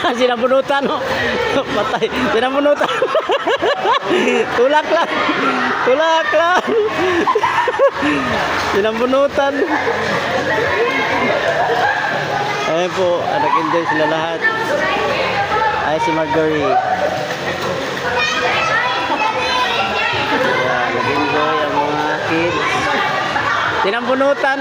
Sinabunutan, oh. Patay. Sinabunutan. Tulak lang. Tulak lang. Sinabunutan. Ayun po, nag-enjoy sila lahat. Ay, si Marjorie. Ayan, nag-enjoy ang mga kids. Sinabunutan.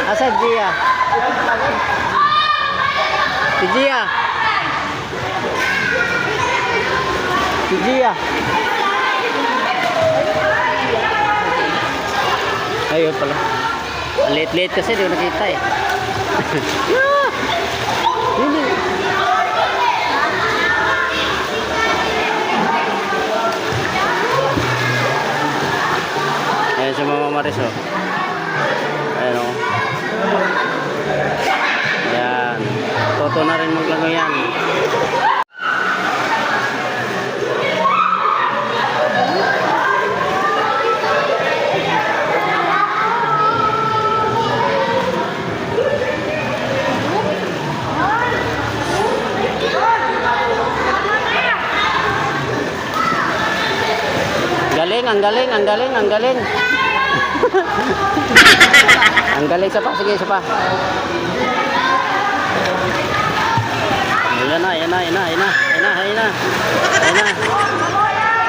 Asa Gia? Si Gia. Si Gia. Ayun pala. Late kasi di ko nakita eh. Hindi. Ayan si Mama Maris, oh. Ayan, oh. Ayan. Toto na rin maglaro yan. Ang galing. Ang galing sa pa, sige, isa pa. Ayan na.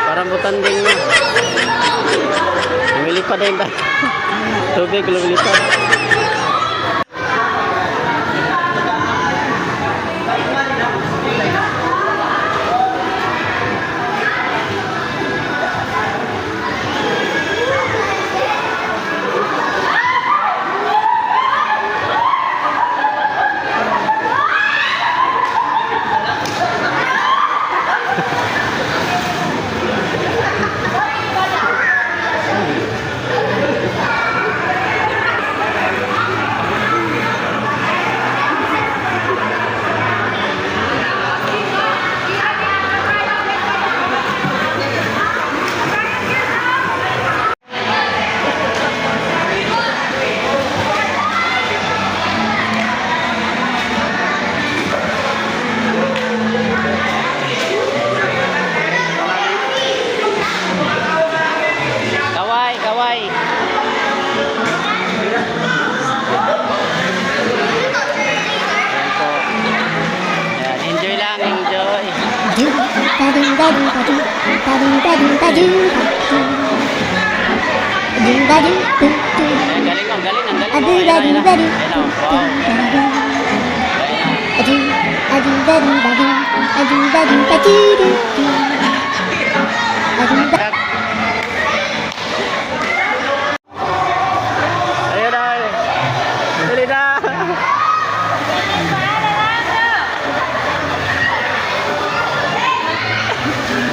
Parang butanding na. Lumilipad din tayo. Tubig, lumilipad.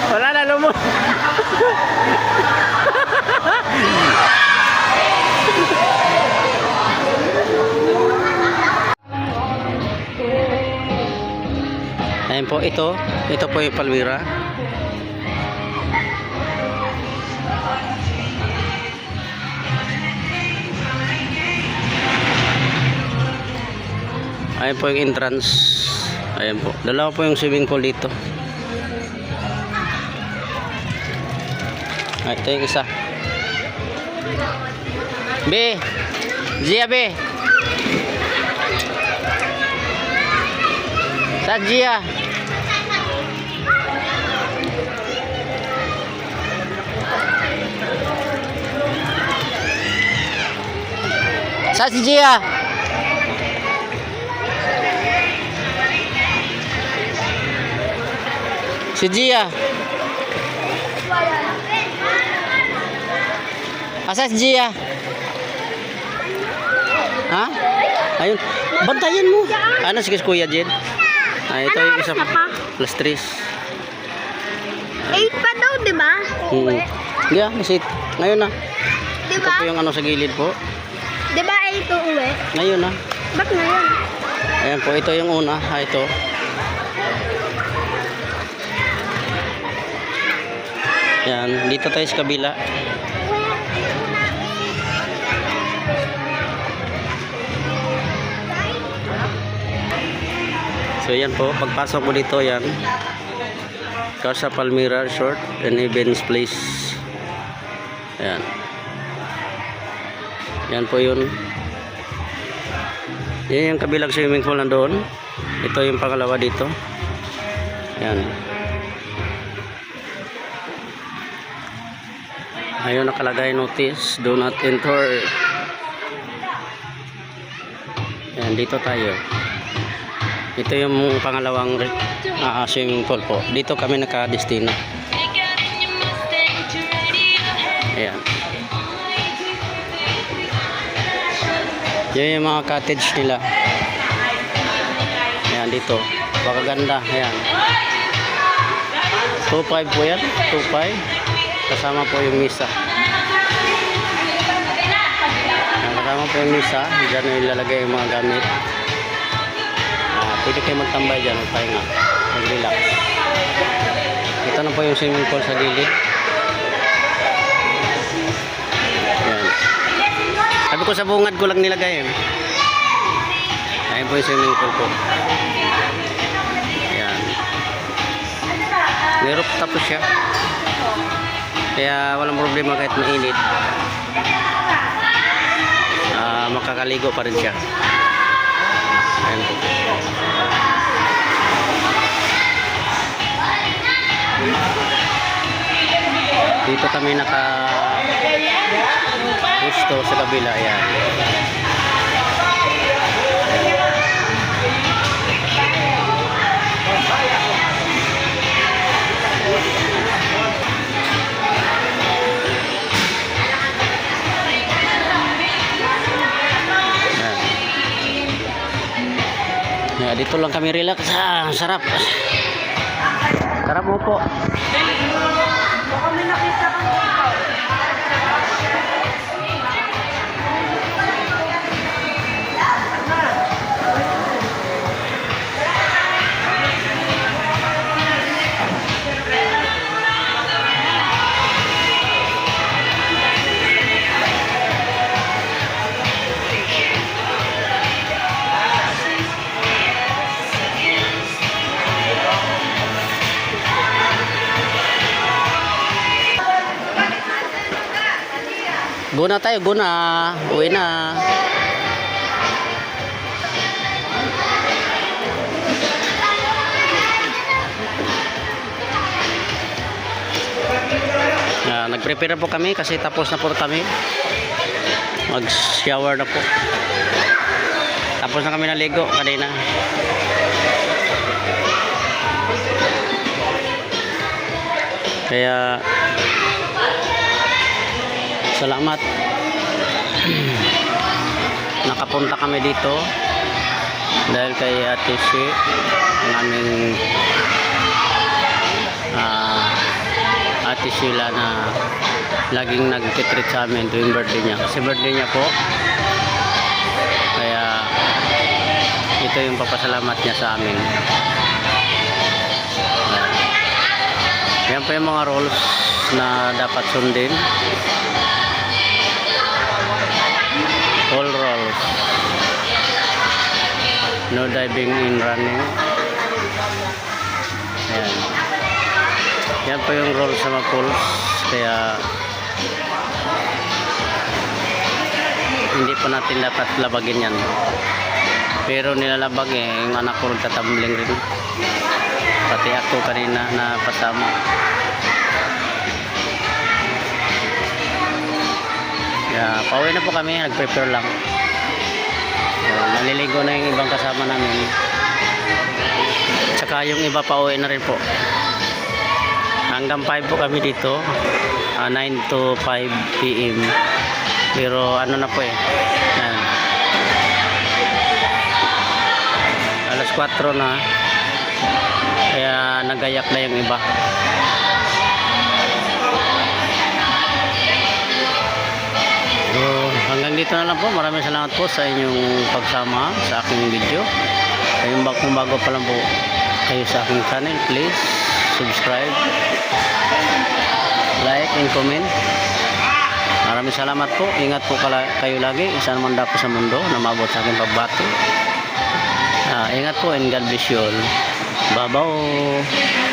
Wala na lumo. Ayan po, ito po yung Palmyra. Ayan po yung entrance. Ayan po, dalawa po yung swimming pool dito. Ito yung isa. B, Gia B. Sa Gia. Sa si Gia. Si Gia. Asa si Gia? Ha? Ayun. Bantayan mo. Ano si Kuya Jed? Ay, ito yung isa. Plus 3. 8 pa daw, di ba? Yeah, kasi ngayon na. Di Ito ba? po yung ano sa gilid po. Di ba 8 uwi? Ngayon na. Ba't ngayon? Ayan po, ito yung una. Ito. Yan, dito tayo sa kabila. So yan po, pagpasok mo dito yan, Casa Palmira Resort and Events Place. Ayan. Yan po yun. Yan yung kabilang swimming pool nandoon. Ito yung pangalawa dito. Yan. Ayun nakalagay notice, do not enter. Yan, dito tayo. Ito yung pangalawang swimming pool po. Dito kami nakadestino. Ayan. Yan yung mga cottage nila. Ayan dito. Baka ganda. Ayan. 2.5 po yan. 2.5. Kasama po yung misa. Ayan, kasama po yung misa. Diyan ilalagay yung mga gamit. Pwede kayo magtambay dyan, magpahinga, mag-relax. Ito na po yung swimming pool sa gilid. Ayan. Sabi ko sa bungad ko lang nilagay yun. Ayan po yung swimming pool po. Ayan. May rooftop po siya. Kaya walang problema kahit mainit. Makakaligo pa rin siya. Ayan po. Dito kami gusto sa kabila. Ayan. Ya, dito lang kami relax. Sarap. Sarap mo po. Guna tayo, guna. Uwi na. Nag-prepare po kami kasi tapos na po kami. Mag-shower na po. Tapos na kami naligo kanina. Kaya salamat. Nakapunta kami dito dahil kay Ate Shi, ang aming Ate Sheila na laging nag-treat sa amin tuwing birthday niya. Kasi birthday niya po. Kaya ito yung papasalamat niya sa amin. Yan po yung mga rules na dapat sundin. All rolls. No diving in running. Ayan. Yan po yung rules sa mga pools. Kaya hindi po natin dapat labagin yan. Pero nilalabag yung anak ko nagtatumbling rin. Pati ako kanina na pasama. Pauwi na po kami, nag-prepare lang. Naliligo na yung ibang kasama namin. Tsaka yung iba pauwi na rin po. Hanggang 5 po kami dito. 9 to 5 PM. Pero ano na po eh. Yan. Alas 4 na. Kaya nagayak na yung iba. Hanggang dito na lang po. Maraming salamat po sa inyong pagsama sa aking video. Kung bago pa lang po kayo sa aking channel, please subscribe, like and comment. Maraming salamat po. Ingat po kayo lagi. Saan man dapo sa mundo na maabot sa aking pagbati. Ingat po and God bless you all. Babaw.